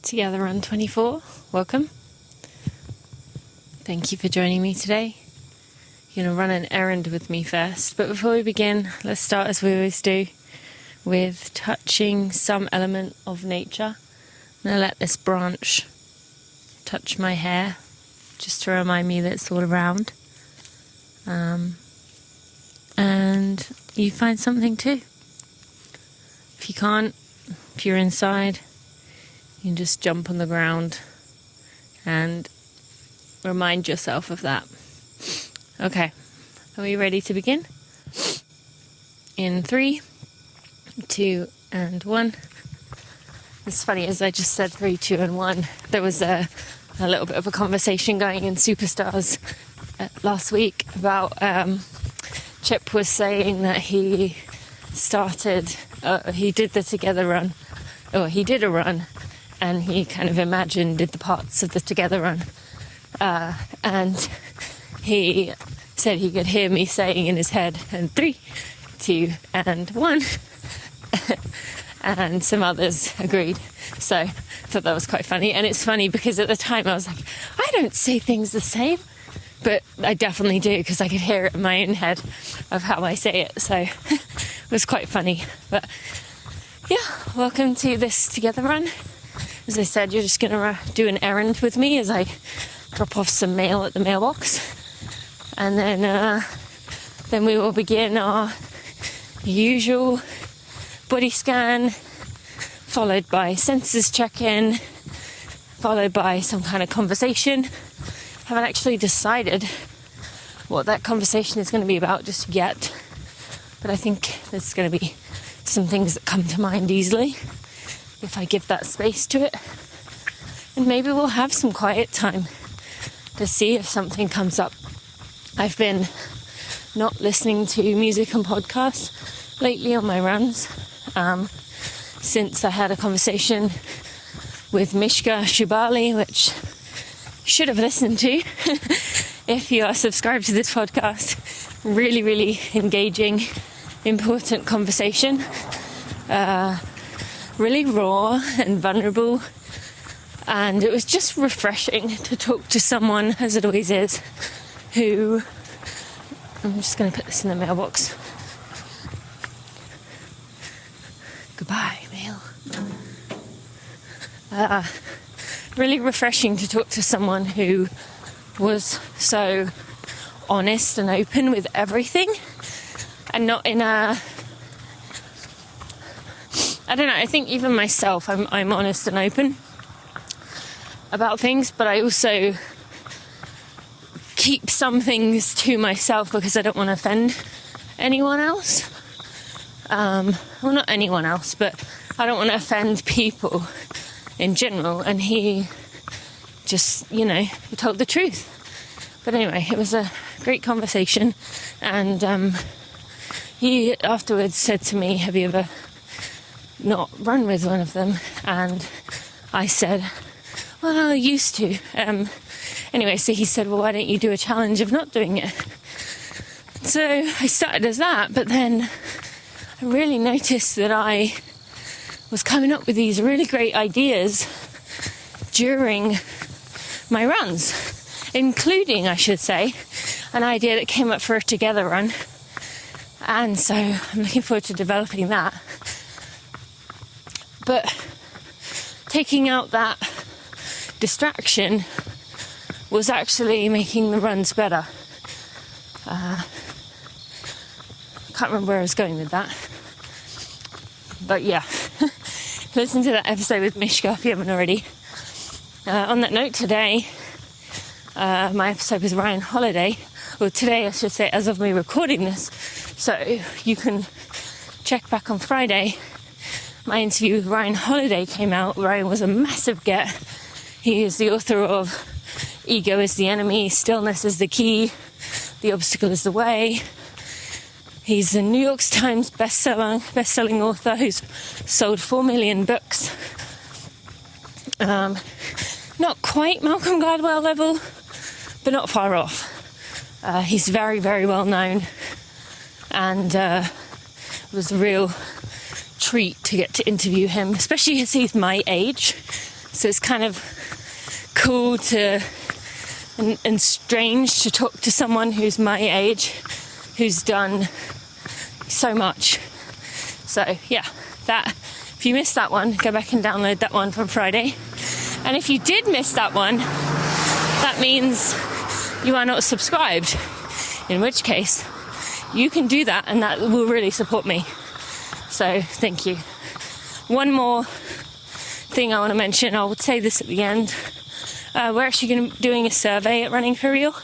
Together Run 24, welcome. Thank you for joining me today. You're going to run an errand with me first, but before we begin, let's start as we always do with touching some element of nature. I'm going to let this branch touch my hair just to remind me that it's all around. And you find something too. If you can't, if you're inside, you can just jump on the ground and remind yourself of that. Okay, are we ready to begin? In 3, 2, and 1. It's funny, as I just said 3, 2, and 1, there was a little bit of a conversation going in Superstars last week about Chip was saying that he did the Together Run, or he did a run, and he kind of did the parts of the Together Run. And he said he could hear me saying in his head, and 3, 2, and 1. And some others agreed. So I thought that was quite funny. And it's funny because at the time I was like, I don't say things the same. But I definitely do, because I could hear it in my own head of how I say it. So it was quite funny. But yeah, welcome to this Together Run. As I said, you're just going to do an errand with me as I drop off some mail at the mailbox. And then we will begin our usual body scan, followed by senses check-in, followed by some kind of conversation. Haven't actually decided what that conversation is going to be about just yet, but I think there's going to be some things that come to mind easily if I give that space to it. And maybe we'll have some quiet time to see if something comes up. I've been not listening to music and podcasts lately on my runs, since I had a conversation with Mishka Shubali, which you should have listened to if you are subscribed to this podcast. Really, really engaging, important conversation. Really raw and vulnerable. And it was just refreshing to talk to someone, as it always is, who... I'm just going to put this in the mailbox. Goodbye, mail. Really refreshing to talk to someone who was so honest and open with everything, and not in a... I don't know, I think even myself, I'm honest and open about things, but I also keep some things to myself because I don't want to offend anyone else. Well, not anyone else, but I don't want to offend people in general. And he just, he told the truth. But anyway, it was a great conversation. And he afterwards said to me, have you ever not run with one of them? And I said, well, I used to. Anyway, so he said, well, why don't you do a challenge of not doing it? So I started as that, but then I really noticed that I was coming up with these really great ideas during my runs, including, I should say, an idea that came up for a Together Run. And so I'm looking forward to developing that. But taking out that distraction was actually making the runs better. Can't remember where I was going with that. But yeah, listen to that episode with Mishka if you haven't already. On that note, today, my episode with Ryan Holiday, or today I should say, as of me recording this, so you can check back on Friday. My interview with Ryan Holiday came out. Ryan was a massive get. He is the author of Ego is the Enemy, Stillness is the Key, The Obstacle is the Way. He's a New York Times best-selling author who's sold 4 million books. Not quite Malcolm Gladwell level, but not far off. He's very, very well known. And it was a real treat to get to interview him, especially as he's my age. So it's kind of cool and strange to talk to someone who's my age, who's done so much. So yeah, that, if you missed that one, go back and download that one from Friday. And if you did miss that one, that means you are not subscribed, in which case you can do that, and that will really support me. So thank you. One more thing I want to mention, I will say this at the end. We're actually going to be doing a survey at Running for Real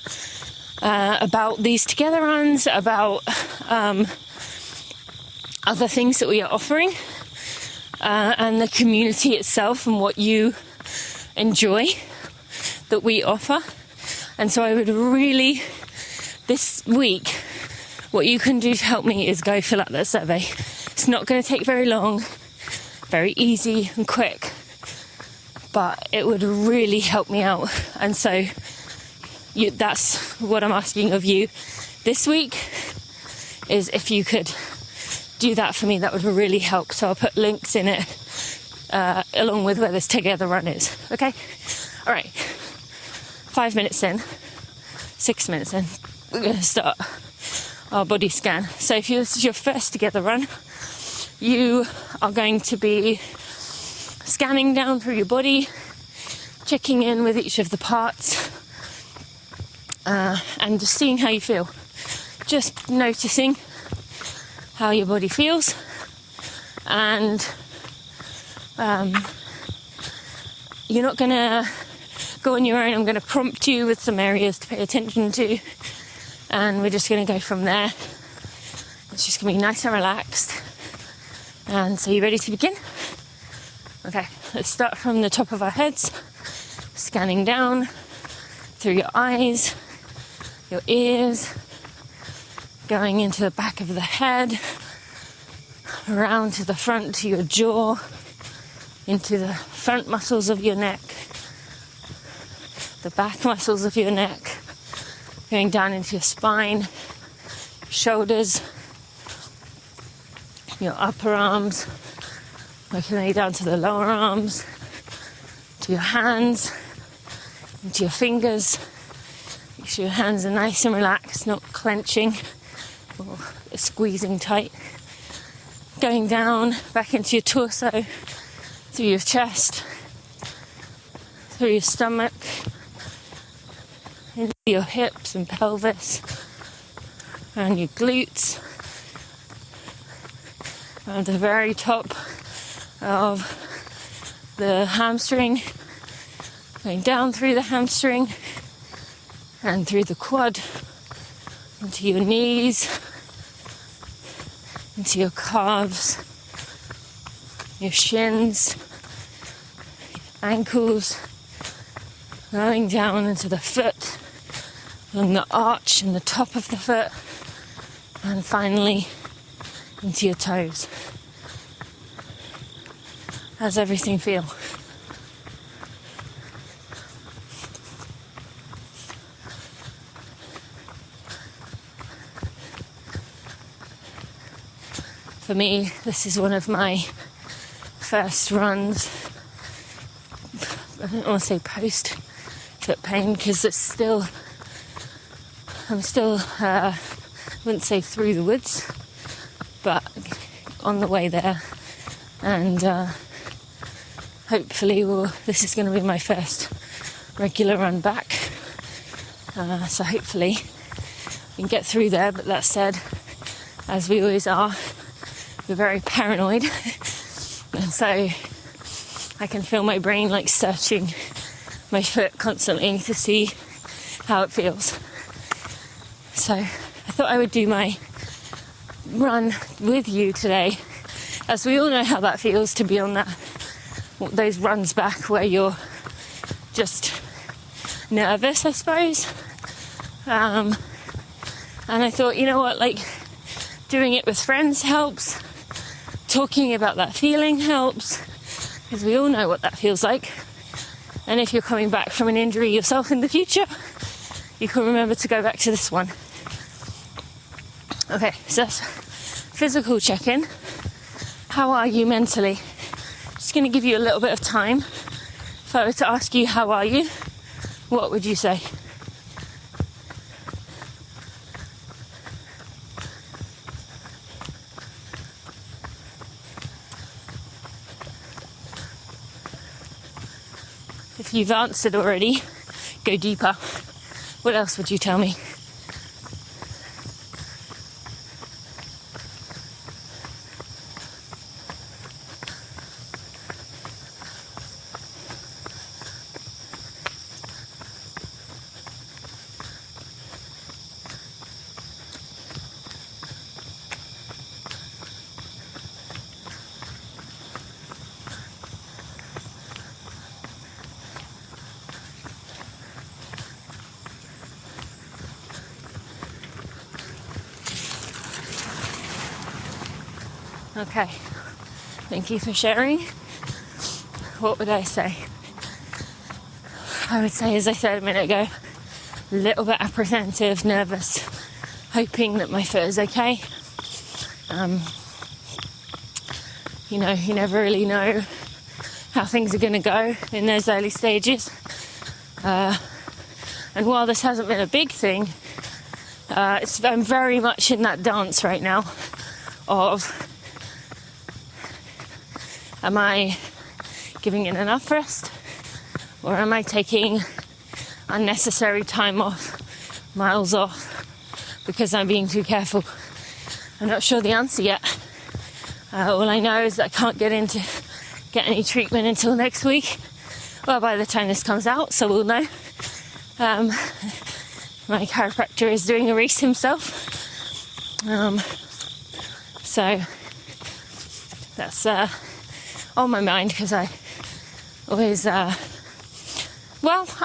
about these together runs, about other things that we are offering, and the community itself and what you enjoy that we offer. And so I would really, this week, what you can do to help me is go fill out that survey. It's not going to take very long, very easy and quick, but it would really help me out. And so that's what I'm asking of you this week, is if you could do that for me, that would really help. So I'll put links in it along with where this together run is. Okay? All right. 5 minutes in, 6 minutes in, we're going to start our body scan. So if this is your first together run, you are going to be scanning down through your body, checking in with each of the parts, and just seeing how you feel. Just noticing how your body feels, and you're not going to go on your own. I'm going to prompt you with some areas to pay attention to, and we're just going to go from there. It's just going to be nice and relaxed. And so, you ready to begin? Okay, let's start from the top of our heads, scanning down through your eyes, your ears, going into the back of the head, around to the front to your jaw, into the front muscles of your neck, the back muscles of your neck, going down into your spine, shoulders, your upper arms, working way down to the lower arms, to your hands, into your fingers. Make sure your hands are nice and relaxed, not clenching or squeezing tight. Going down, back into your torso, through your chest, through your stomach, into your hips and pelvis, around your glutes, around the very top of the hamstring, going down through the hamstring and through the quad, into your knees, into your calves, your shins, your ankles, going down into the foot, along the arch and the top of the foot, and finally into your toes. How's everything feel? For me, this is one of my first runs. I don't want to say post foot pain, because I'm still, I wouldn't say through the woods, but on the way there. And hopefully this is going to be my first regular run back. So hopefully we can get through there. But that said, as we always are, we're very paranoid. And so I can feel my brain like searching my foot constantly to see how it feels. So I thought I would do my run with you today, as we all know how that feels to be on those runs back where you're just nervous, I suppose. And I thought, you know what, like, doing it with friends helps. Talking about that feeling helps, because we all know what that feels like. And if you're coming back from an injury yourself in the future, you can remember to go back to this one. Okay, so that's physical check-in. How are you mentally? Just going to give you a little bit of time. If I were to ask you, how are you? What would you say? If you've answered already, go deeper. What else would you tell me? Okay, thank you for sharing. What would I say? I would say, as I said a minute ago, a little bit apprehensive, nervous, hoping that my foot is okay. You never really know how things are going to go in those early stages. And while this hasn't been a big thing, I'm very much in that dance right now of, am I giving it enough rest, or am I taking unnecessary time off, miles off, because I'm being too careful? I'm not sure the answer yet. All I know is that I can't get any treatment until next week. Well, by the time this comes out, so we'll know. My chiropractor is doing a race himself. So that's on my mind, because I always, I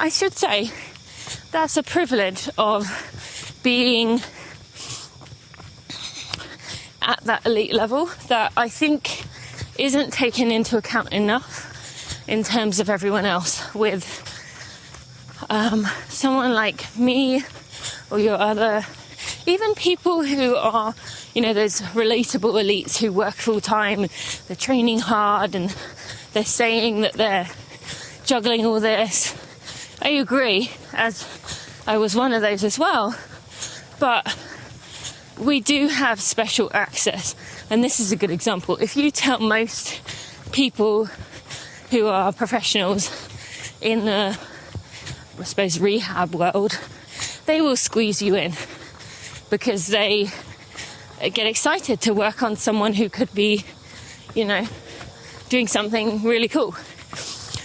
should say that's a privilege of being at that elite level that I think isn't taken into account enough in terms of everyone else. With someone like me, or your other, even people who are, those relatable elites who work full time, they're training hard and they're saying that they're juggling all this. I agree, as I was one of those as well. But we do have special access. And this is a good example. If you tell most people who are professionals in the, I suppose, rehab world, they will squeeze you in because they get excited to work on someone who could be, doing something really cool.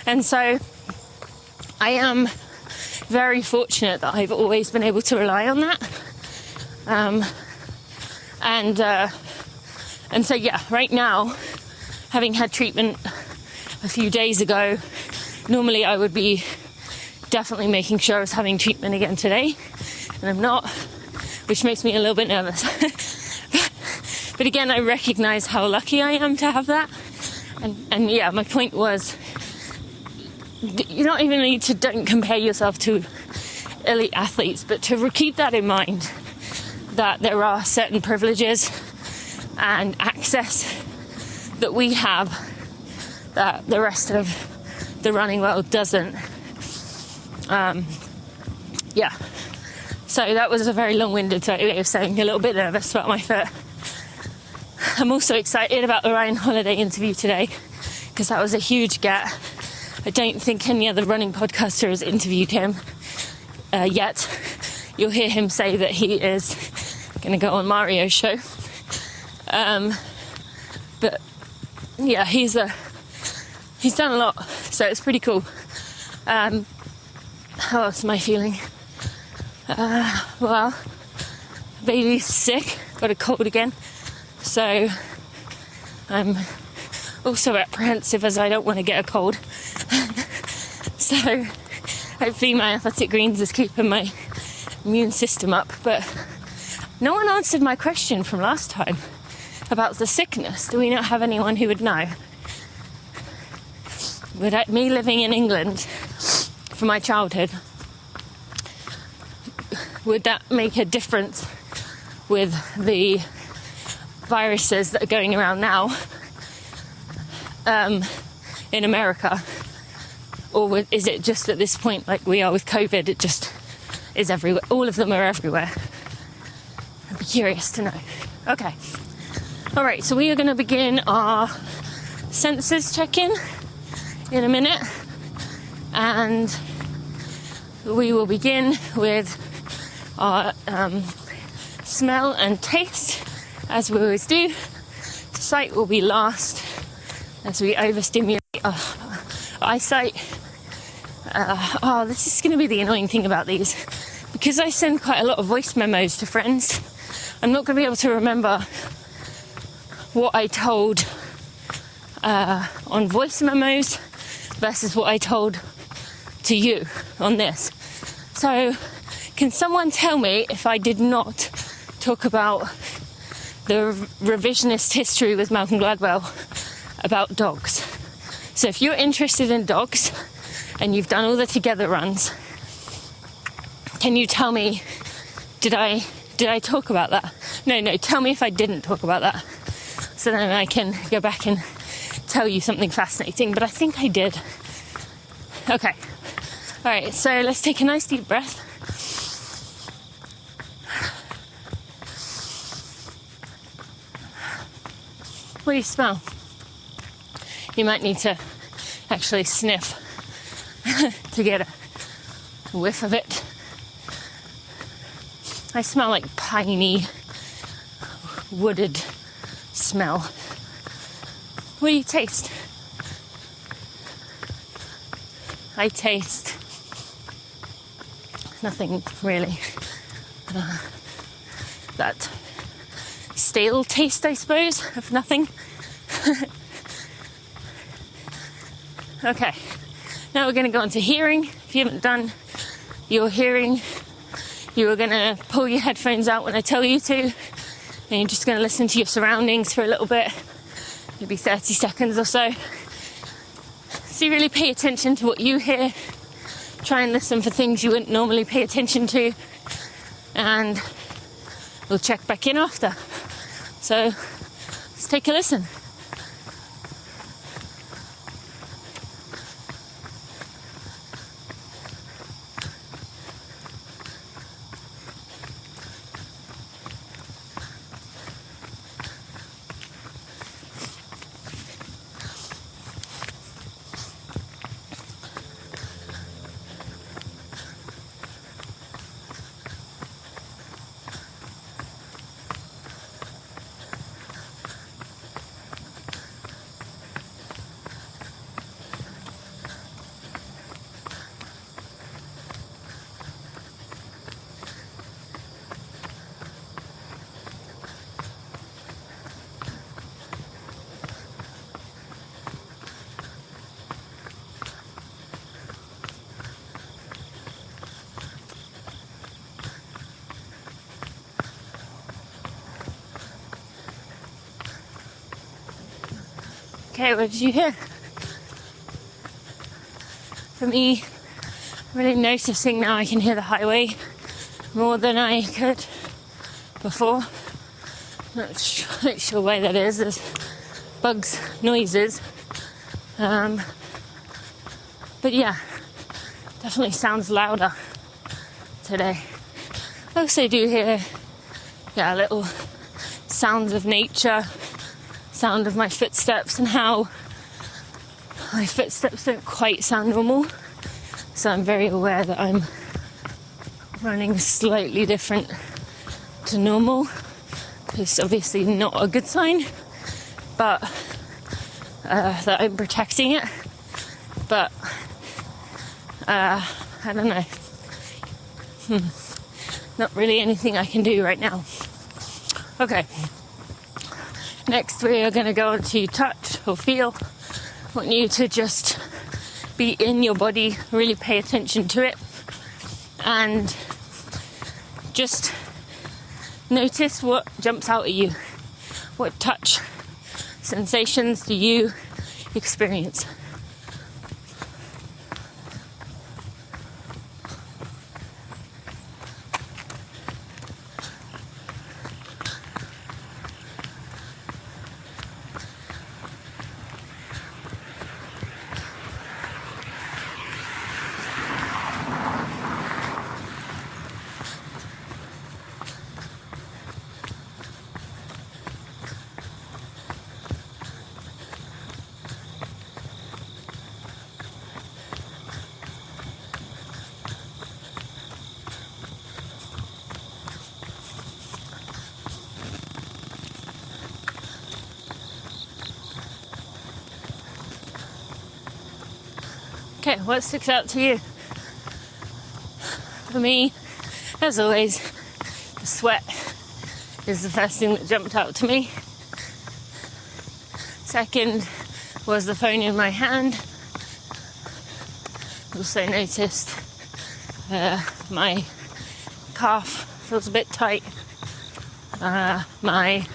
And so I am very fortunate that I've always been able to rely on that. And so, right now, having had treatment a few days ago, normally I would be definitely making sure I was having treatment again today, and I'm not, which makes me a little bit nervous. But again, I recognize how lucky I am to have that. And my point was, you don't even need to, don't compare yourself to elite athletes, but to keep that in mind, that there are certain privileges and access that we have that the rest of the running world doesn't. So that was a very long-winded way of saying a little bit nervous about my foot. I'm also excited about the Ryan Holiday interview today, because that was a huge get. I don't think any other running podcaster has interviewed him yet. You'll hear him say that he is going to go on Mario's show. But yeah, he's done a lot, so it's pretty cool. How else am I feeling? Baby's sick, got a cold again, so I'm also apprehensive as I don't want to get a cold. So hopefully my athletic greens is keeping my immune system up. But no one answered my question from last time about the sickness. Do we not have anyone who would know? Would me living in England for my childhood, would that make a difference with the viruses that are going around now in America? Or is it just at this point, like we are with COVID, it just is everywhere? All of them are everywhere. I'd be curious to know. Okay. All right, so we are going to begin our senses check-in in a minute. And we will begin with our smell and taste, as we always do. Sight will be last, as we overstimulate our eyesight. This is going to be the annoying thing about these. Because I send quite a lot of voice memos to friends, I'm not going to be able to remember what I told on voice memos versus what I told to you on this. So, can someone tell me if I did not talk about the revisionist history with Malcolm Gladwell about dogs? So if you're interested in dogs and you've done all the together runs, can you tell me, did I talk about that? No, tell me if I didn't talk about that. So then I can go back and tell you something fascinating, but I think I did. Okay. All right, so let's take a nice deep breath. What do you smell? You might need to actually sniff to get a whiff of it. I smell like piney, wooded smell. What do you taste? I taste nothing really. That stale taste, I suppose, of nothing. Okay, now we're going to go on to hearing. If you haven't done your hearing, you are going to pull your headphones out when I tell you to, and you're just going to listen to your surroundings for a little bit, maybe 30 seconds or so. So you really pay attention to what you hear. Try and listen for things you wouldn't normally pay attention to, and we'll check back in after. So let's take a listen. Okay, what did you hear? For me, I'm really noticing now I can hear the highway more than I could before. Not sure why that is. There's bugs, noises. But yeah, definitely sounds louder today. I also do hear, little sounds of nature, sound of my footsteps, and how my footsteps don't quite sound normal. So I'm very aware that I'm running slightly different to normal. It's obviously not a good sign, but that I'm protecting it. But I don't know. Not really anything I can do right now. Okay. Next, we are going to go on to touch or feel. I want you to just be in your body, really pay attention to it, and just notice what jumps out at you. What touch sensations do you experience? Okay, what sticks out to you? For me, as always, the sweat is the first thing that jumped out to me. Second was the phone in my hand. Also noticed my calf feels a bit tight. My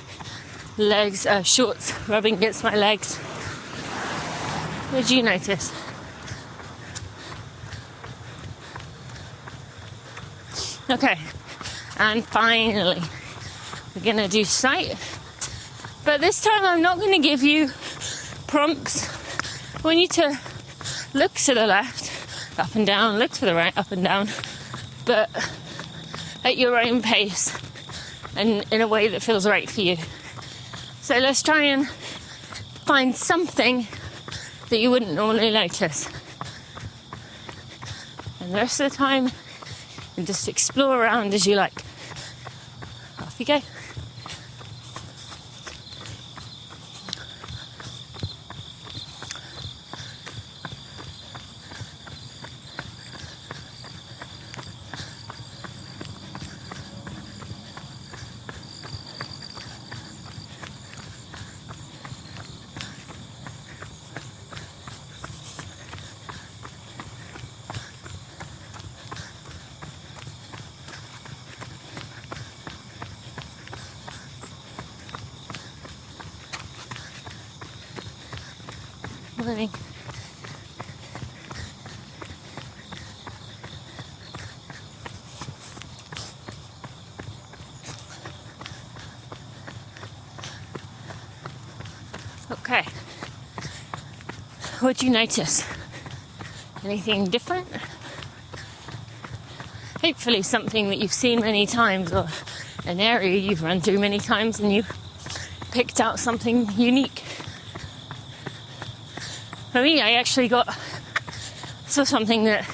legs, shorts rubbing against my legs. What did you notice? Okay, and finally, we're gonna do sight. But this time I'm not gonna give you prompts. I want you to look to the left, up and down, look to the right, up and down, but at your own pace and in a way that feels right for you. So let's try and find something that you wouldn't normally notice. And the rest of the time, and just explore around as you like. Off you go. Morning. Okay. What'd you notice? Anything different? Hopefully something that you've seen many times, or an area you've run through many times and you picked out something unique. For me, I actually saw something that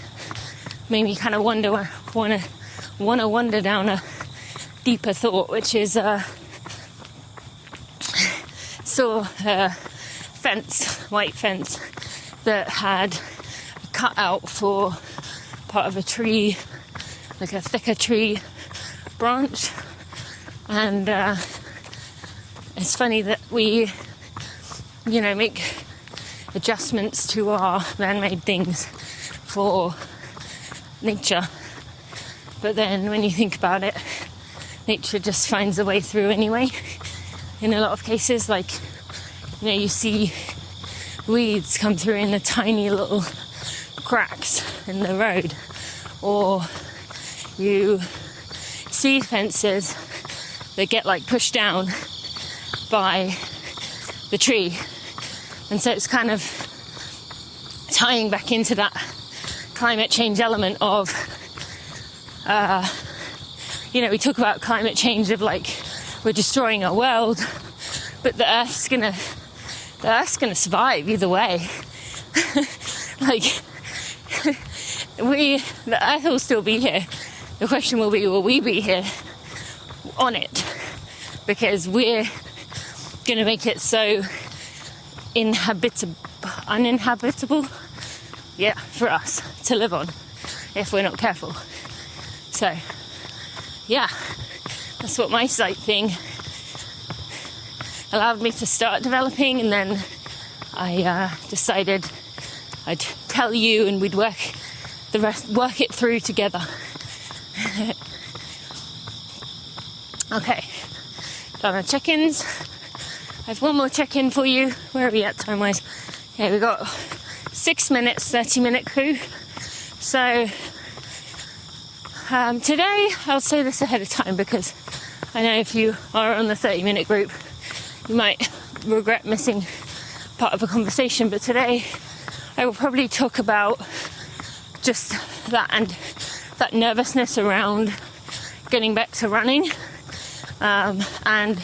made me kind of want to wander down a deeper thought, which is saw a white fence that had a cutout for part of a tree, like a thicker tree branch, and it's funny that we, make adjustments to our man-made things for nature, but then when you think about it, nature just finds a way through anyway. In a lot of cases, like, you see weeds come through in the tiny little cracks in the road, or you see fences that get pushed down by the tree. And so it's kind of tying back into that climate change element of, we talk about climate change of we're destroying our world, but the Earth's gonna survive either way. The Earth will still be here. The question will we be here on it? Because we're gonna make it so uninhabitable, for us to live on if we're not careful. So, that's what my sight thing allowed me to start developing, and then I decided I'd tell you and we'd work it through together. Okay, done our check-ins. I have one more check-in for you. Where are we at time-wise? Okay, we've got 6 minutes, 30-minute crew. So today, I'll say this ahead of time because I know if you are on the 30-minute group, you might regret missing part of a conversation. But today, I will probably talk about just that and that nervousness around getting back to running and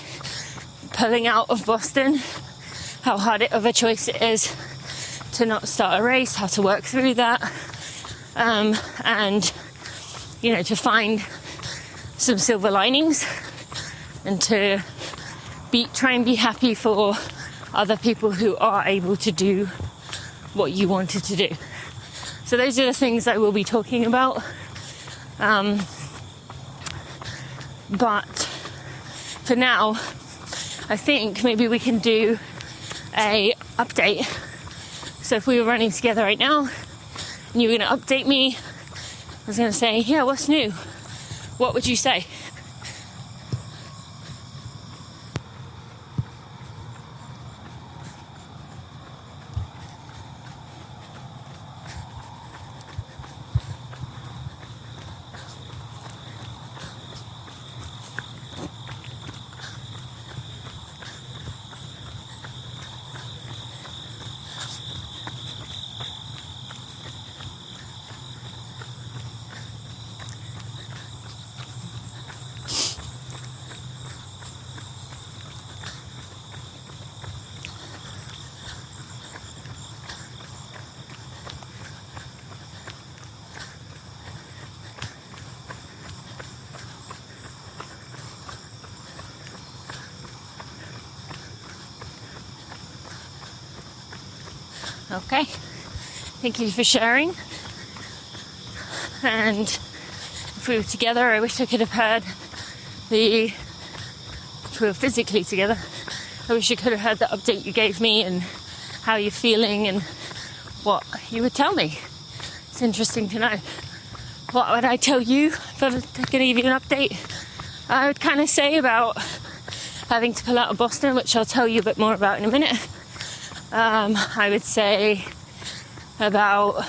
pulling out of Boston, how hard of a choice it is to not start a race, how to work through that, and to find some silver linings and to try and be happy for other people who are able to do what you wanted to do. So those are the things I will be talking about. But for now, I think maybe we can do a update. So if we were running together right now and you were going to update me, I was going to say, yeah, what's new? What would you say? Okay, thank you for sharing. And if we were together, I wish I could have heard if we were physically together, I wish I could have heard the update you gave me and how you're feeling and what you would tell me. It's interesting to know. What would I tell you if I was going to give you an update? I would kind of say about having to pull out of Boston, which I'll tell you a bit more about in a minute. I would say about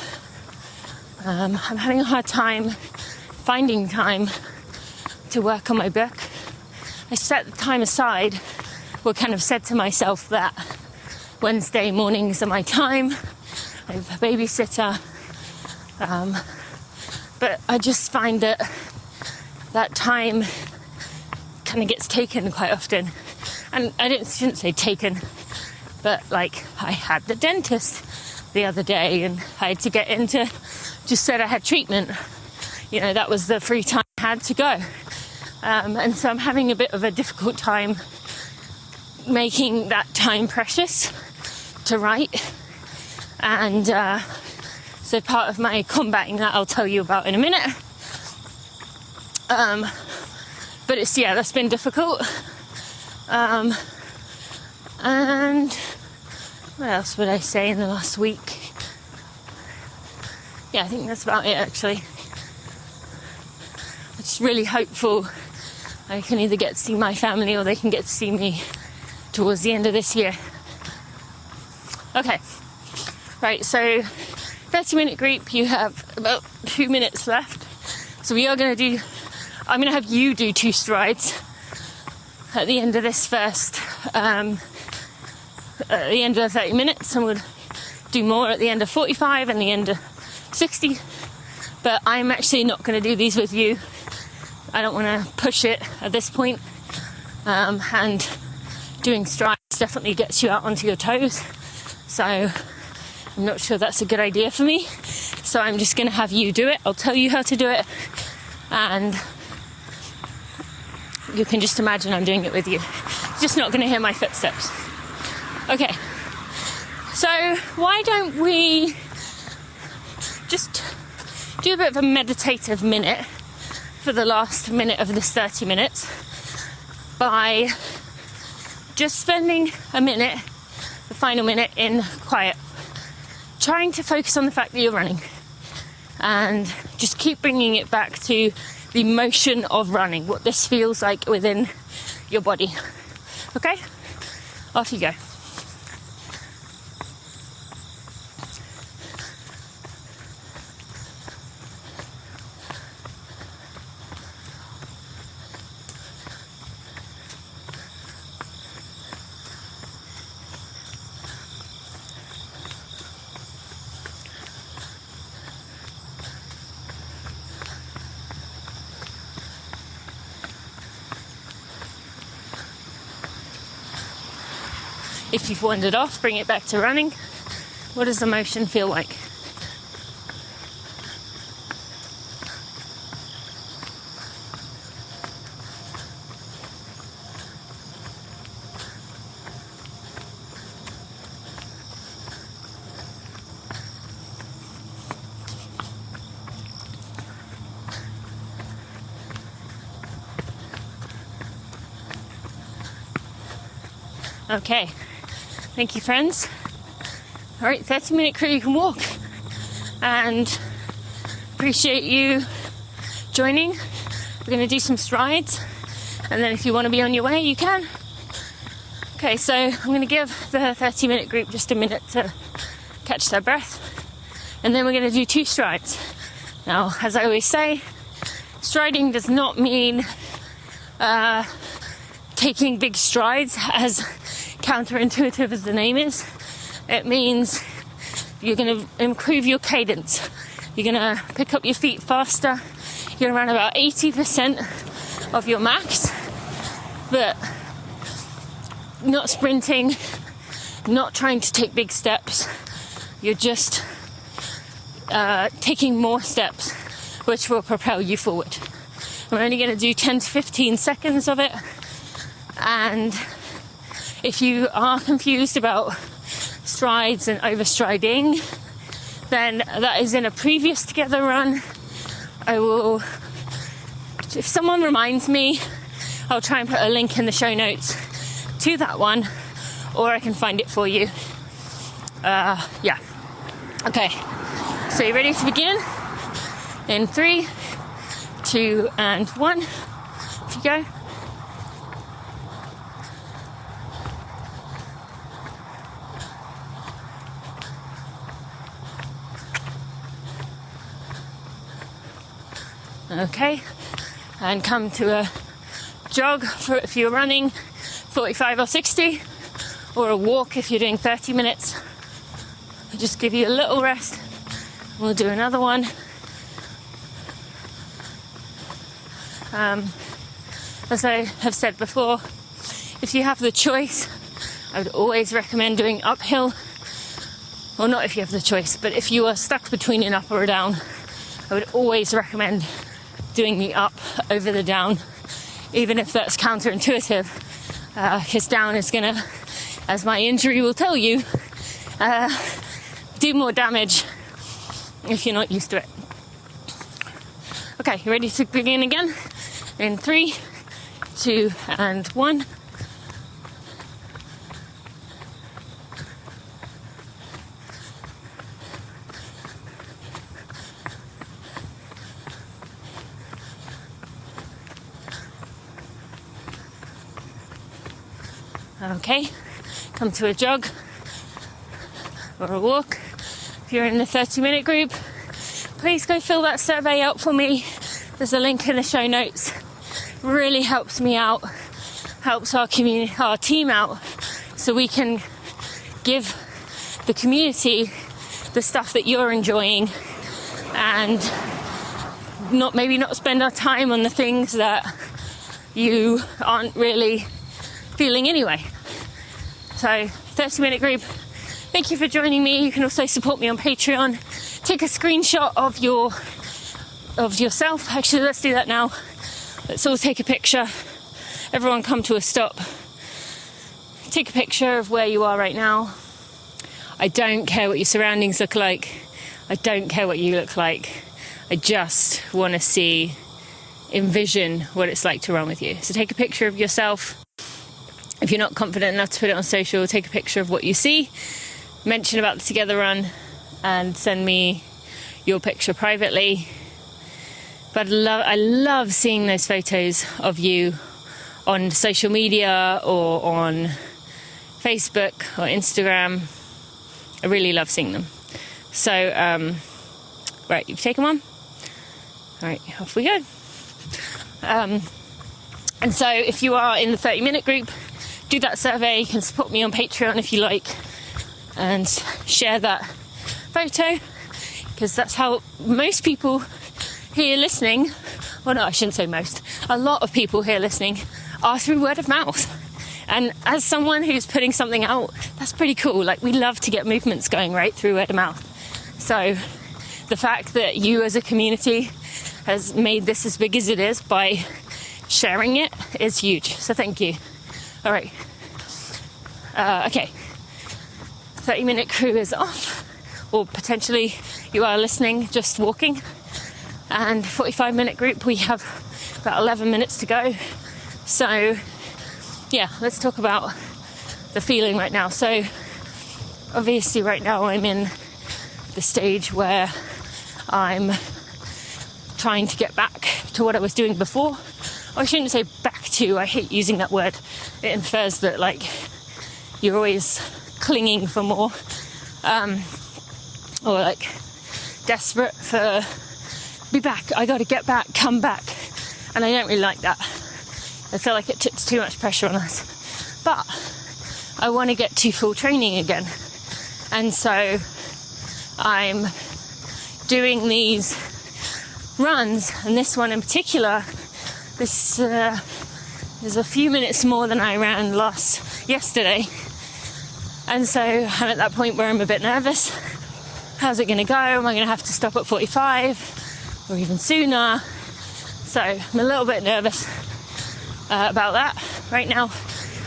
I'm having a hard time finding time to work on my book. I set the time aside, well, kind of said to myself that Wednesday mornings are my time. I have a babysitter. But I just find that time kind of gets taken quite often. And I shouldn't say taken, but like I had the dentist the other day and I had to get into, just said I had treatment. You know, that was the free time I had to go. And so I'm having a bit of a difficult time making that time precious to write. And so part of my combating that I'll tell you about in a minute. But that's been difficult. And what else would I say in the last week? Yeah, I think that's about it, actually. I'm just really hopeful I can either get to see my family or they can get to see me towards the end of this year. Okay. Right, so 30-minute group, you have about 2 minutes left. So I'm going to have you do 2 strides at the end of this first, at the end of the 30 minutes, and we'll do more at the end of 45 and the end of 60. But I'm actually not going to do these with you. I don't want to push it at this point. And doing strides definitely gets you out onto your toes. So I'm not sure that's a good idea for me. So I'm just going to have you do it. I'll tell you how to do it. And you can just imagine I'm doing it with you. You're just not going to hear my footsteps. Okay. So why don't we just do a bit of a meditative minute for the last minute of this 30 minutes by just spending a minute, the final minute, in quiet, trying to focus on the fact that you're running and just keep bringing it back to the motion of running, what this feels like within your body. Okay? Off you go. If you've wandered off, bring it back to running. What does the motion feel like? Okay, thank you, friends. All right, 30-minute crew, you can walk. And appreciate you joining. We're going to do some strides. And then if you want to be on your way, you can. Okay, so I'm going to give the 30-minute group just a minute to catch their breath. And then we're going to do 2 strides. Now, as I always say, striding does not mean taking big strides, as counterintuitive as the name is. It means you're going to improve your cadence. You're going to pick up your feet faster. You're going to run about 80% of your max, but not sprinting, not trying to take big steps. You're just taking more steps, which will propel you forward. We're only going to do 10 to 15 seconds of it. And if you are confused about strides and overstriding, then that is in a previous Together run. I will, if someone reminds me, I'll try and put a link in the show notes to that one, or I can find it for you. Yeah. Okay. So you ready to begin? In 3, 2, and 1. Off you go. Okay, and come to a jog for if you're running 45 or 60, or a walk if you're doing 30 minutes. I'll just give you a little rest. We'll do another one. As I have said before, if you have the choice, I would always recommend doing uphill. Well, not if you have the choice, but if you are stuck between an up or a down, I would always recommend doing the up over the down, even if that's counterintuitive, because down is going to, as my injury will tell you, do more damage if you're not used to it. Okay, you ready to begin again? In 3, 2, and 1. Okay, come to a jog or a walk. If you're in the 30-minute group, please go fill that survey out for me. There's a link in the show notes. Really helps me out, helps our community, our team out, so we can give the community the stuff that you're enjoying, and maybe not spend our time on the things that you aren't really feeling anyway. So 30-minute group, thank you for joining me. You can also support me on Patreon. Take a screenshot of yourself. Actually, let's do that now. Let's all take a picture. Everyone come to a stop. Take a picture of where you are right now. I don't care what your surroundings look like. I don't care what you look like. I just want to envision what it's like to run with you. So take a picture of yourself. If you're not confident enough to put it on social, take a picture of what you see, mention about the Together Run, and send me your picture privately. But I love seeing those photos of you on social media or on Facebook or Instagram. I really love seeing them. So, right, you've taken one? All right, off we go. And so if you are in the 30-minute group, do that survey. You can support me on Patreon if you like, and share that photo, because that's how most people here listening, well, no, I shouldn't say most, a lot of people here listening are through word of mouth. And as someone who's putting something out, that's pretty cool. Like, we love to get movements going right through word of mouth. So the fact that you as a community has made this as big as it is by sharing it is huge. So thank you. All right. Okay. 30-minute crew is off, or potentially you are listening, just walking. And 45-minute group, we have about 11 minutes to go. So, yeah, let's talk about the feeling right now. So obviously right now I'm in the stage where I'm trying to get back to what I was doing before. I shouldn't say back to, I hate using that word. It infers that like you're always clinging for more, or like desperate for be back, I gotta get back, come back. And I don't really like that. I feel like it puts too much pressure on us. But I want to get to full training again. And so I'm doing these runs, and this one in particular, this is a few minutes more than I ran yesterday. And so I'm at that point where I'm a bit nervous. How's it going to go? Am I going to have to stop at 45 or even sooner? So I'm a little bit nervous about that right now.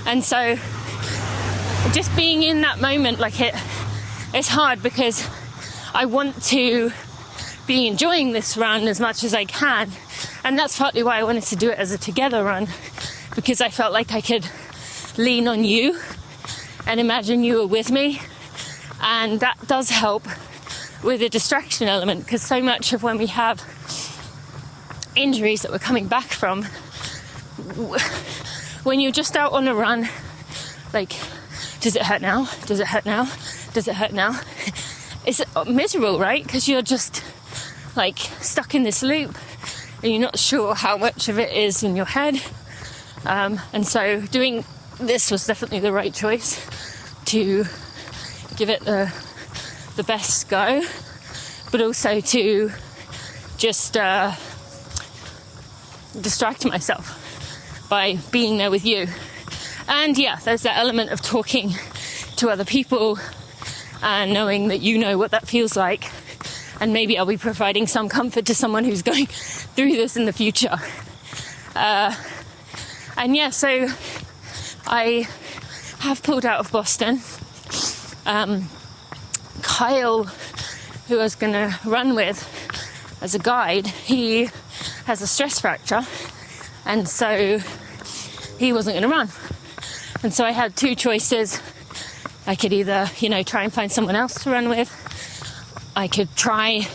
And so just being in that moment, like it's hard because I want to be enjoying this run as much as I can. And that's partly why I wanted to do it as a together run, because I felt like I could lean on you and imagine you were with me. And that does help with the distraction element, because so much of when we have injuries that we're coming back from, when you're just out on a run, like, does it hurt now? Does it hurt now? Does it hurt now? It's miserable, right? Because you're just like stuck in this loop and you're not sure how much of it is in your head. And so doing this was definitely the right choice to give it the best go, but also to just distract myself by being there with you. And yeah, there's that element of talking to other people and knowing that you know what that feels like, and maybe I'll be providing some comfort to someone who's going through this in the future. And yeah, so I have pulled out of Boston. Kyle, who I was going to run with as a guide, he has a stress fracture, and so he wasn't going to run. And so I had two choices. I could either, try and find someone else to run with. I could try,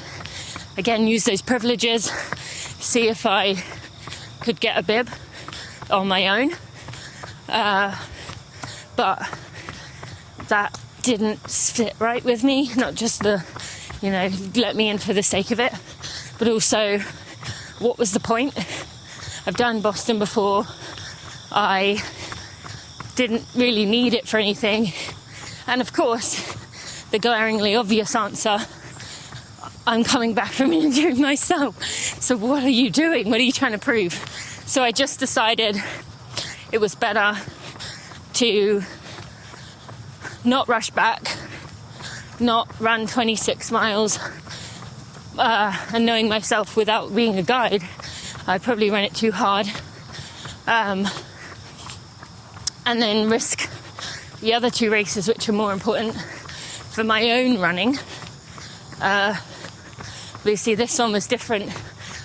again, use those privileges, see if I could get a bib on my own. But that didn't fit right with me. Not just the, let me in for the sake of it, but also, what was the point? I've done Boston before. I didn't really need it for anything. And of course, the glaringly obvious answer, I'm coming back from injuring myself. So what are you doing? What are you trying to prove? So I just decided it was better to not rush back, not run 26 miles, and knowing myself without being a guide, I'd probably run it too hard. And then risk the other two races, which are more important for my own running. Obviously, this one was different,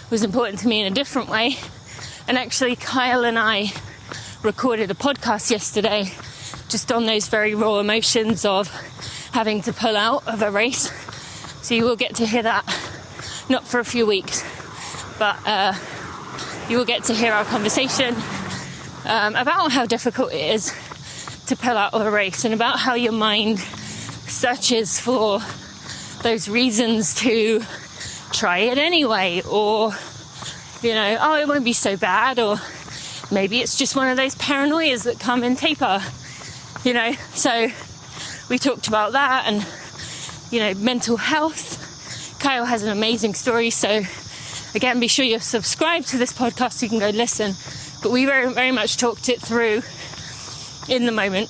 was important to me in a different way. And actually, Kyle and I recorded a podcast yesterday just on those very raw emotions of having to pull out of a race. So you will get to hear that, not for a few weeks, but you will get to hear our conversation about how difficult it is to pull out of a race, and about how your mind searches for those reasons to try it anyway, or it won't be so bad, or maybe it's just one of those paranoias that come in taper, so we talked about that, and mental health. Kyle has an amazing story, so again, be sure you're subscribed to this podcast so you can go listen. But we very, very much talked it through in the moment,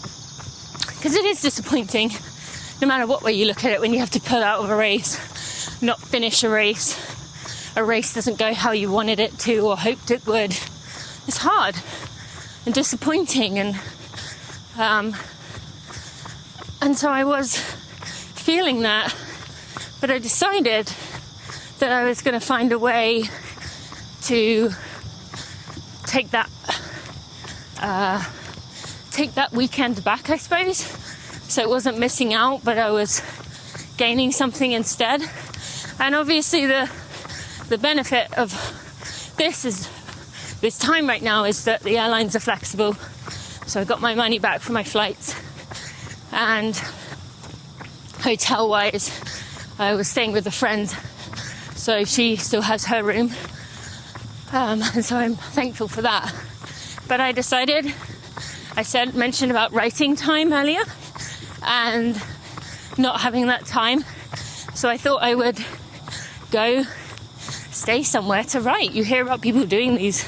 because it is disappointing, no matter what way you look at it, when you have to pull out of a race, not finish a race doesn't go how you wanted it to or hoped it would. It's hard and disappointing, and so I was feeling that, but I decided that I was going to find a way to take take that weekend back, I suppose. So it wasn't missing out, but I was gaining something instead. And obviously the benefit of this time right now is that the airlines are flexible. So I got my money back for my flights. And hotel-wise, I was staying with a friend, so she still has her room. And so I'm thankful for that. But I mentioned about writing time earlier and not having that time. So I thought I would go stay somewhere to write. You hear about people doing these,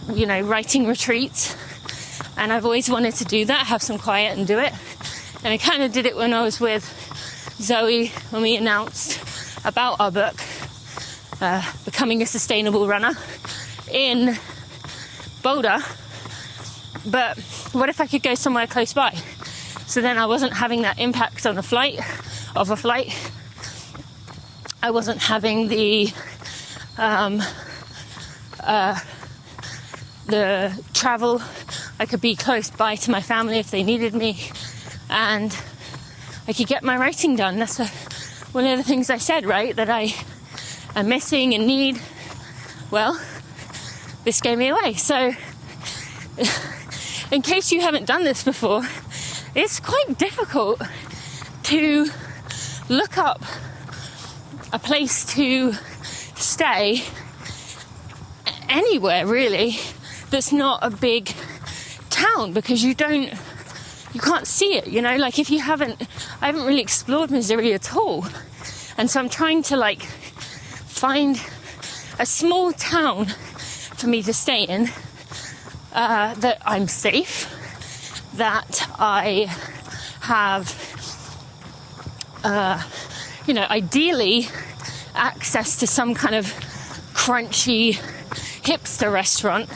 writing retreats. And I've always wanted to do that, have some quiet and do it. And I kind of did it when I was with Zoe, when we announced about our book, Becoming a Sustainable Runner, in Boulder. But what if I could go somewhere close by? So then I wasn't having that impact on a flight. I wasn't having the travel. I could be close by to my family if they needed me, and I could get my writing done. That's one of the things I said, right? That I am missing and need. Well, this gave me away. So in case you haven't done this before, it's quite difficult to look up a place to stay anywhere really that's not a big town, because you can't see it, like I haven't really explored Missouri at all. And so I'm trying to find a small town for me to stay in, that I'm safe, that I have ideally access to some kind of crunchy hipster restaurant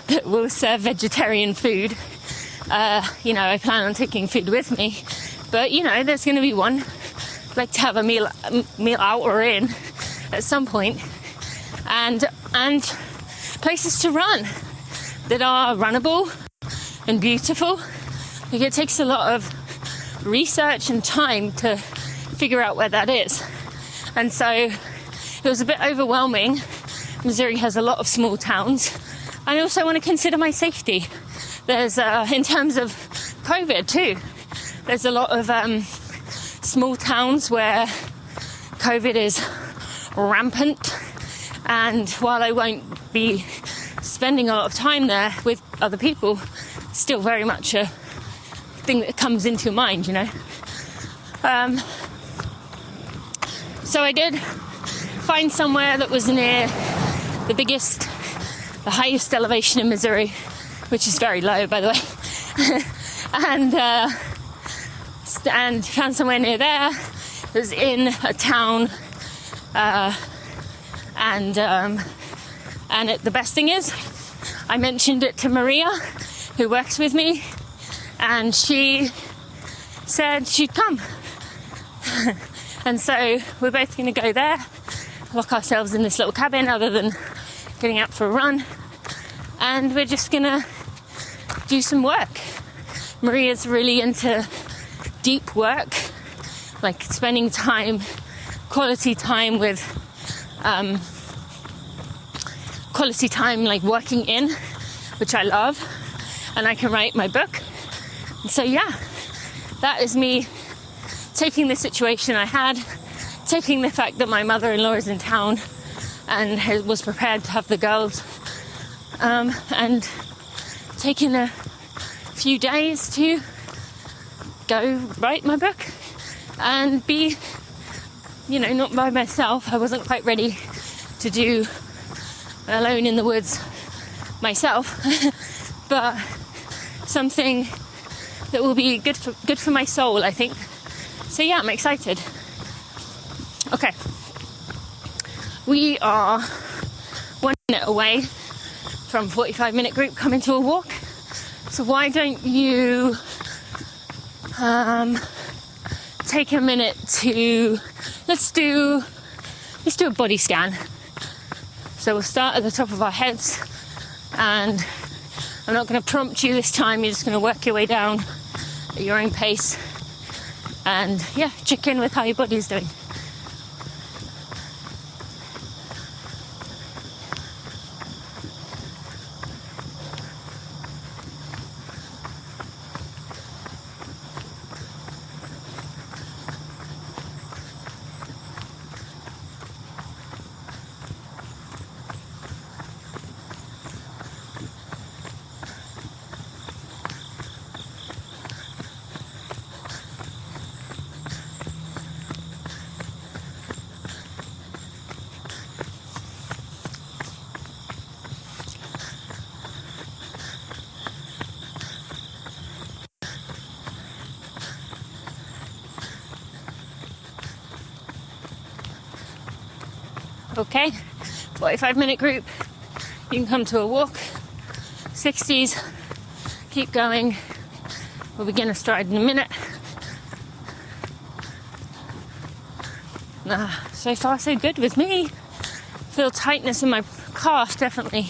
that will serve vegetarian food. I plan on taking food with me, but there's going to be one. I'd like to have a meal out or in at some point, and places to run that are runnable and beautiful. It takes a lot of research and time to figure out where that is, and so it was a bit overwhelming. Missouri has a lot of small towns. I also want to consider my safety. There's, in terms of COVID too, there's a lot of small towns where COVID is rampant. And while I won't be spending a lot of time there with other people, still very much a thing that comes into your mind, So I did find somewhere that was near the highest elevation in Missouri, which is very low, by the way, and found somewhere near there. It was in a town, the best thing is, I mentioned it to Maria, who works with me, and she said she'd come. And so we're both going to go there, lock ourselves in this little cabin other than getting out for a run, and we're just going to do some work. Maria's really into deep work, like spending quality time like working in, which I love, and I can write my book. And so that is me taking the situation I had, taking the fact that my mother-in-law is in town and was prepared to have the girls, and taking a few days to go write my book and be, not by myself. I wasn't quite ready to do Alone in the Woods myself, but something that will be good for my soul, I think. So I'm excited. Okay, we are 1 minute away from 45-minute group coming to a walk. So why don't you take a minute to let's do a body scan. So we'll start at the top of our heads, and I'm not going to prompt you this time. You're just going to work your way down at your own pace. And yeah, check in with how your body's doing. Okay, 45-minute group. You can come to a walk. 60s. Keep going. We'll begin a stride in a minute. So far so good with me. Feel tightness in my calf, definitely.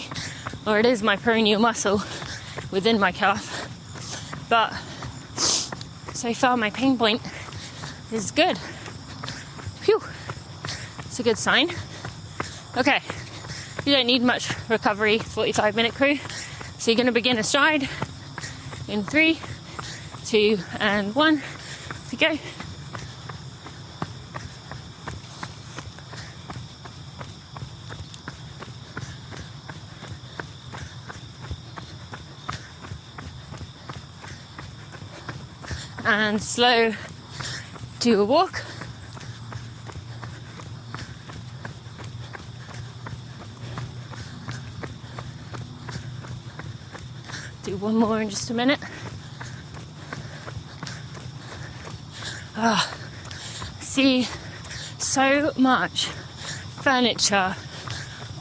Or it is my peroneal muscle within my calf. But so far my pain point is good. Phew. It's a good sign. Okay, you don't need much recovery, 45-minute crew. So you're going to begin a stride in 3, 2, and 1. To go. And slow to a walk. Do one more in just a minute. See so much furniture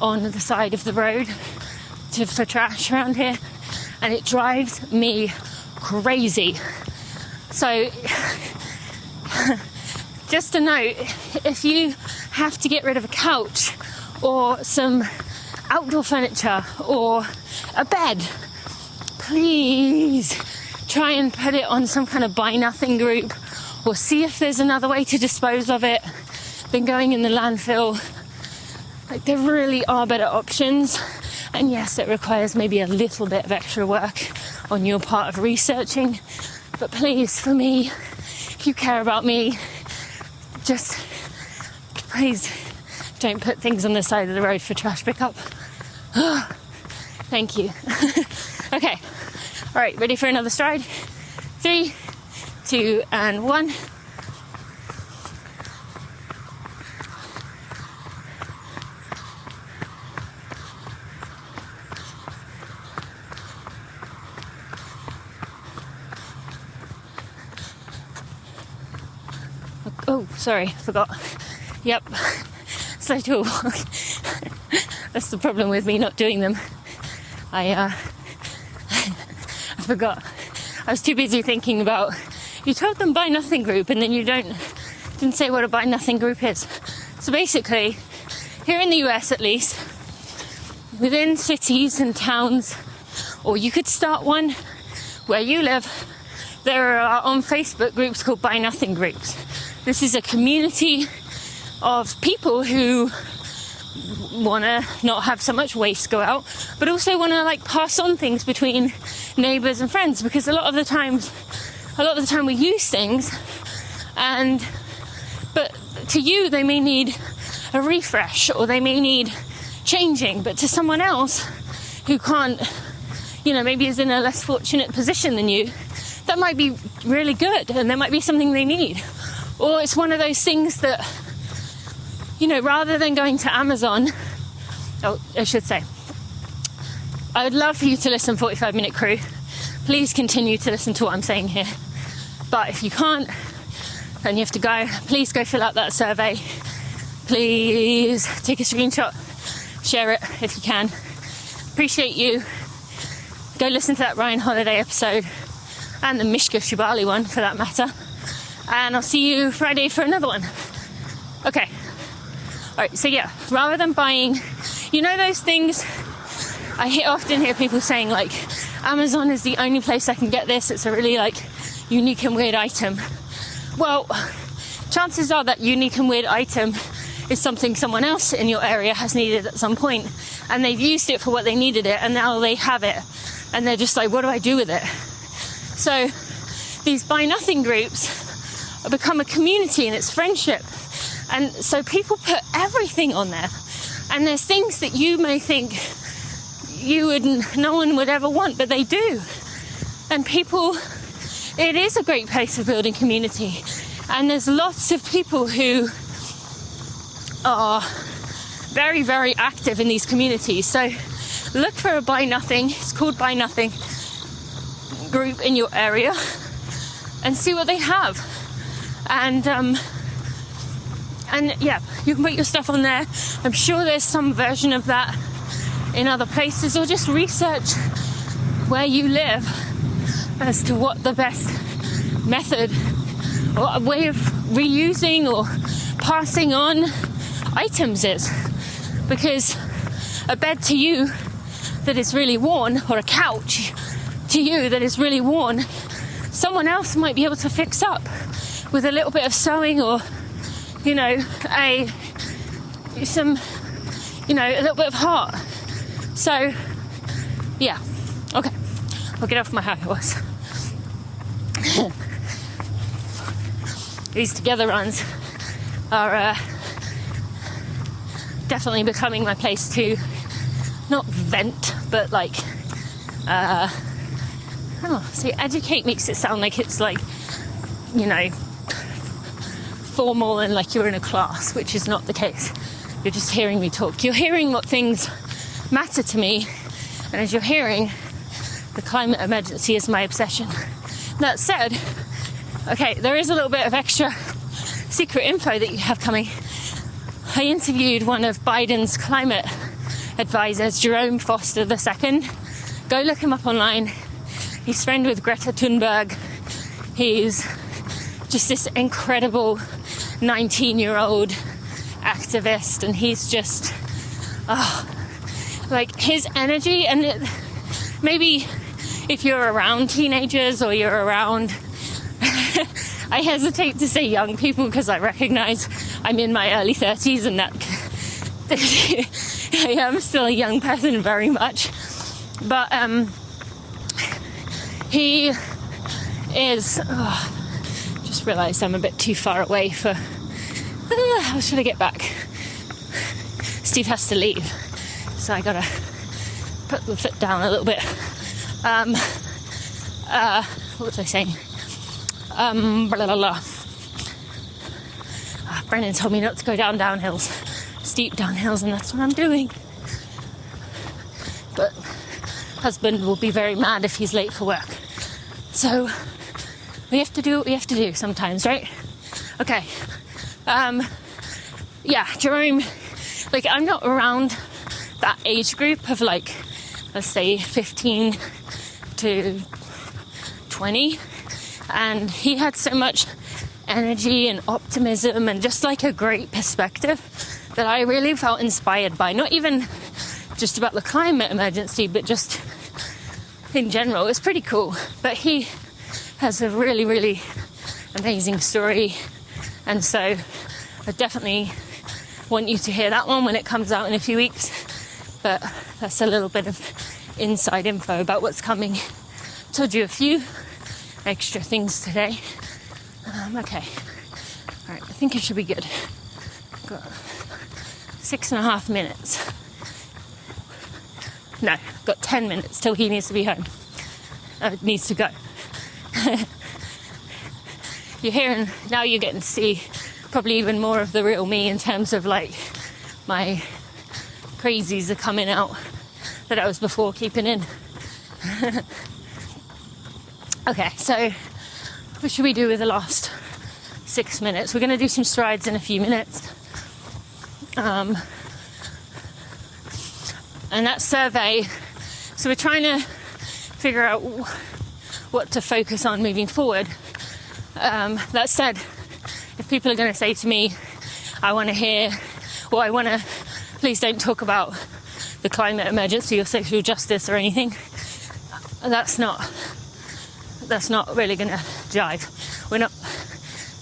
on the side of the road for trash around here, and it drives me crazy. So just a note, if you have to get rid of a couch or some outdoor furniture or a bed, please try and put it on some kind of buy nothing group, or see if there's another way to dispose of it than going in the landfill. Like, there really are better options. And yes, it requires maybe a little bit of extra work on your part of researching. But please, for me, if you care about me, just please don't put things on the side of the road for trash pickup. Thank you. Okay. All right, ready for another stride? 3, 2, and 1. Oh, sorry, forgot. Yep, slow to a walk. That's the problem with me not doing them. I forgot. I was too busy thinking about, you told them buy nothing group, and then you didn't say what a buy nothing group is. So basically, here in the US at least, within cities and towns, or you could start one where you live, there are on Facebook groups called buy nothing groups. This is a community of people who want to not have so much waste go out, but also want to like pass on things between neighbours and friends, because a lot of the time we use things, but to you they may need a refresh or they may need changing, but to someone else who can't, maybe is in a less fortunate position than you, that might be really good, and there might be something they need. Or it's one of those things that, rather than going to Amazon, I would love for you to listen 45-minute crew. Please continue to listen to what I'm saying here. But if you can't, then you have to go. Please go fill out that survey. Please take a screenshot, share it if you can. Appreciate you. Go listen to that Ryan Holiday episode, and the Mishka Shibali one for that matter. And I'll see you Friday for another one. Okay. Alright, so yeah, rather than buying, those things, I often hear people saying like, Amazon is the only place I can get this. It's a really like unique and weird item. Well, chances are that unique and weird item is something someone else in your area has needed at some point, and they've used it for what they needed it, and now they have it, and they're just like, what do I do with it? So these buy nothing groups become a community, and it's friendship. And so people put everything on there, and there's things that you may think no one would ever want, but they do. And people, it is a great place for building community, and there's lots of people who are very, very active in these communities. So look for a buy nothing, it's called buy nothing group in your area, and see what they have. And yeah, you can put your stuff on there. I'm sure there's some version of that in other places, or just research where you live as to what the best method or way of reusing or passing on items is. Because a bed to you that is really worn, or a couch to you that is really worn, someone else might be able to fix up with a little bit of sewing, or a little bit of heart. So yeah, okay, I'll get off my high horse. These together runs are definitely becoming my place to not vent, but like educate makes it sound like it's like, formal and like you're in a class, which is not the case. You're just hearing me talk. You're hearing what things matter to me, and as you're hearing, the climate emergency is my obsession. That said, okay, there is a little bit of extra secret info that you have coming. I interviewed one of Biden's climate advisors, Jerome Foster II. Go look him up online. He's friend with Greta Thunberg. He's just this incredible 19-year-old activist, and he's just like his energy. And maybe if you're around teenagers, or you're around I hesitate to say young people because I recognize I'm in my early 30s, and that I am still a young person very much, but he is just realized I'm a bit too far away for how should I get back? Steve has to leave, so I gotta put the foot down a little bit. What was I saying? Blah, blah, blah. Brennan told me not to go down downhills, steep downhills, and that's what I'm doing. But husband will be very mad if he's late for work. So we have to do what we have to do sometimes, right? Okay. Yeah, Jerome, like, I'm not around that age group of, like, let's say 15 to 20. And he had so much energy and optimism and just like a great perspective that I really felt inspired by. Not even just about the climate emergency, but just in general. It's pretty cool. But he has a really, really amazing story. And so I definitely want you to hear that one when it comes out in a few weeks. But that's a little bit of inside info about what's coming. Told you a few extra things today. Okay. All right, I think it should be good. Got 6.5 minutes. No, got 10 minutes till he needs to be home. Needs to go. You're hearing, now you're getting to see probably even more of the real me in terms of like my crazies are coming out that I was before keeping in. Okay, so what should we do with the last 6 minutes? We're going to do some strides in a few minutes. And that survey, so we're trying to figure out what to focus on moving forward. That said, if people are going to say to me, I want to hear, or I want to, please don't talk about the climate emergency or social justice or anything, that's not really going to jive.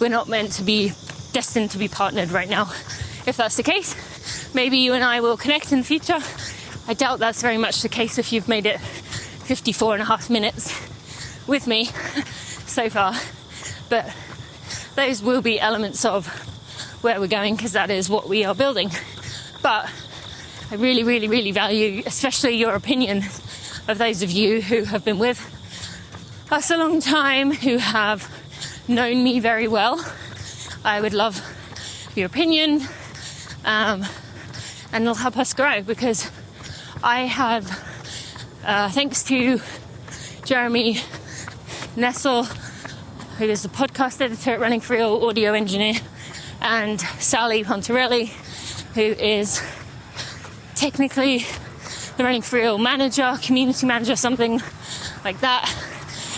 We're not meant to be destined to be partnered right now. If that's the case, maybe you and I will connect in the future. I doubt that's very much the case if you've made it 54 and a half minutes with me so far. But those will be elements of where we're going, because that is what we are building. But I really, really, really value, especially your opinion of those of you who have been with us a long time, who have known me very well. I would love your opinion, and it'll help us grow, because I have, thanks to Jeremy Nessel, who is the podcast editor at Running for Real, audio engineer, and Sally Pontarelli, who is technically the Running for Real manager, community manager, something like that.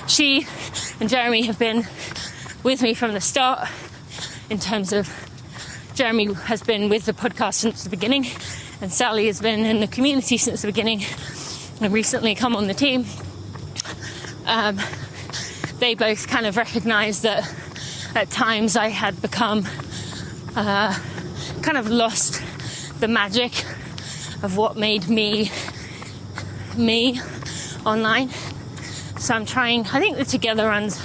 She and Jeremy have been with me from the start, in terms of Jeremy has been with the podcast since the beginning, and Sally has been in the community since the beginning and recently come on the team. They both kind of recognised that at times I had become kind of lost the magic of what made me online. So I'm trying, I think the Together runs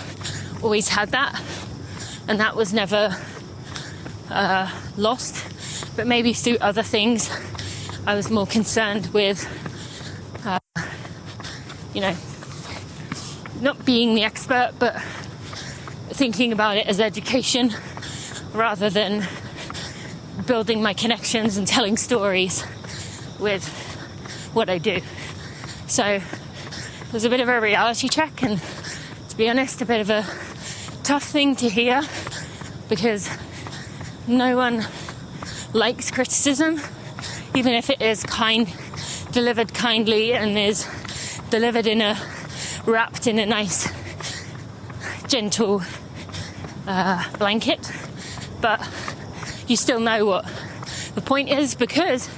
always had that, and that was never lost, but maybe through other things I was more concerned with not being the expert, but thinking about it as education rather than building my connections and telling stories with what I do. So it was a bit of a reality check, and to be honest, a bit of a tough thing to hear, because no one likes criticism, even if it is delivered kindly and is delivered wrapped in a nice, gentle blanket. But you still know what the point is, because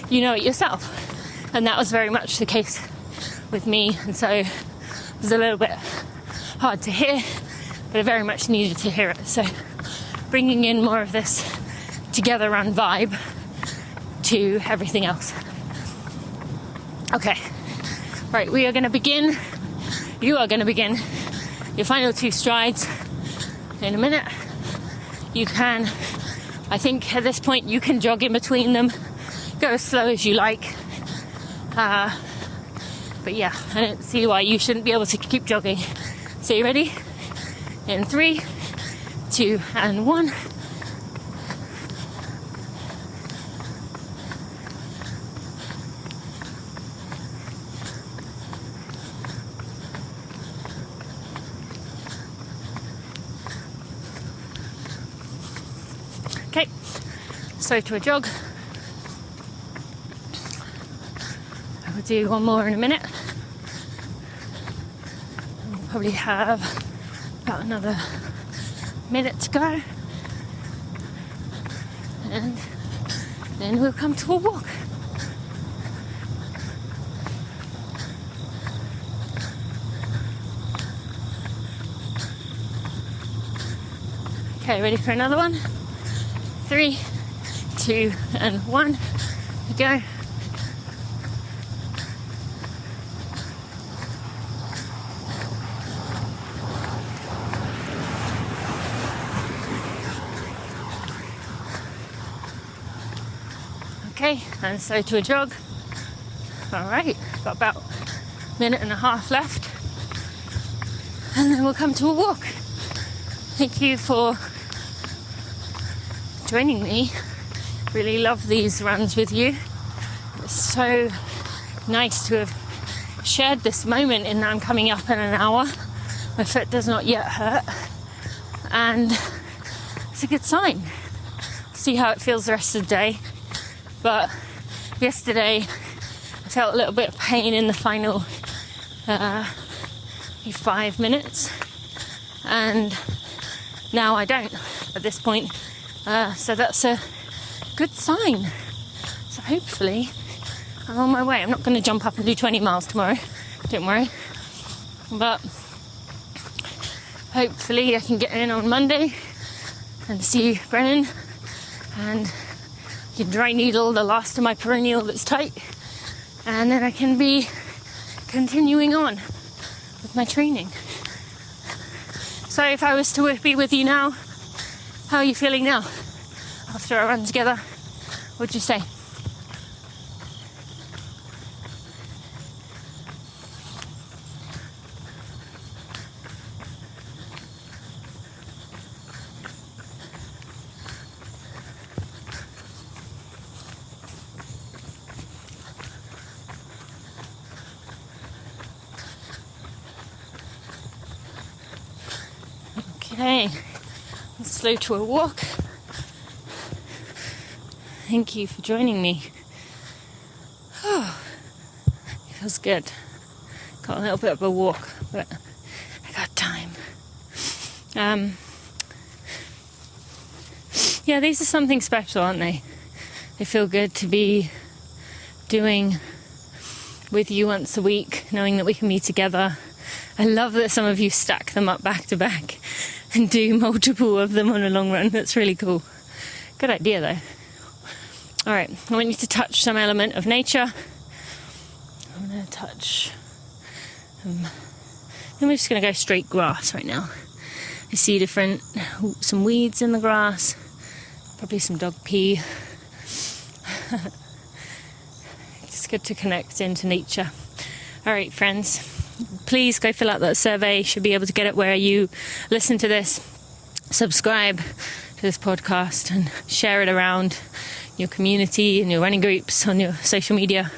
you know it yourself. And that was very much the case with me, and so it was a little bit hard to hear, but I very much needed to hear it. So bringing in more of this Together Run vibe to everything else. Okay, right, we are going to begin. You are going to begin your final 2 strides in a minute. You can, I think at this point, you can jog in between them, go as slow as you like. But yeah, I don't see why you shouldn't be able to keep jogging. So you ready? In 3, 2, and 1. Okay, so to a jog. I will do one more in a minute. We'll probably have about another minute to go. And then we'll come to a walk. Okay, ready for another one? 3, 2, and 1. Go. Okay, and so to a jog. All right, got about a minute and a half left, and then we'll come to a walk. Thank you for joining me. Really love these runs with you. It's so nice to have shared this moment in that I'm coming up in an hour. My foot does not yet hurt, and it's a good sign. See how it feels the rest of the day. But yesterday I felt a little bit of pain in the final 5 minutes, and now I don't at this point. So that's a good sign. So hopefully I'm on my way. I'm not going to jump up and do 20 miles tomorrow, don't worry. But hopefully I can get in on Monday and see Brennan, and I can dry needle the last of my perineal that's tight, and then I can be continuing on with my training. So if I was to be with you now, how are you feeling now after our run together? What'd you say? Okay, let's slow to a walk. Thank you for joining me. Oh, it feels good. Got a little bit of a walk, but I got time. Yeah, these are something special, aren't they? They feel good to be doing with you once a week, knowing that we can be together. I love that some of you stack them up back to back and do multiple of them on a long run. That's really cool. Good idea, though. All right, I want you to touch some element of nature. I'm going to touch... then we're just going to go straight grass right now. I see some weeds in the grass, probably some dog pee. It's good to connect into nature. All right, friends, please go fill out that survey. You should be able to get it where you listen to this. Subscribe to this podcast and share it around your community and your running groups on your social media.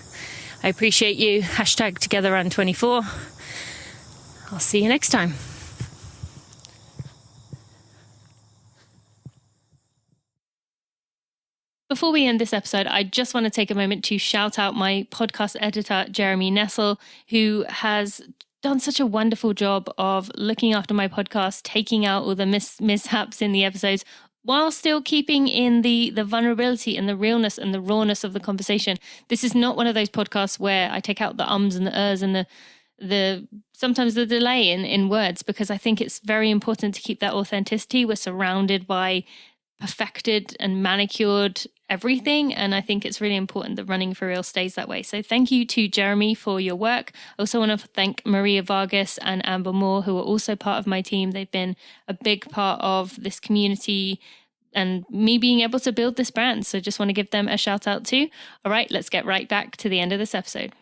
I appreciate you. #TogetherRun24. I'll see you next time. Before we end this episode, I just want to take a moment to shout out my podcast editor, Jeremy Nessel, who has done such a wonderful job of looking after my podcast, taking out all the mishaps in the episodes, while still keeping in the vulnerability and the realness and the rawness of the conversation. This is not one of those podcasts where I take out the ums and the ers and the sometimes the delay in words, because I think it's very important to keep that authenticity. We're surrounded by perfected and manicured everything, and I think it's really important that Running for Real stays that way. So thank you to Jeremy for your work. I also want to thank Maria Vargas and Amber Moore, who are also part of my team. They've been a big part of this community and me being able to build this brand. So just want to give them a shout out too. All right, let's get right back to the end of this episode.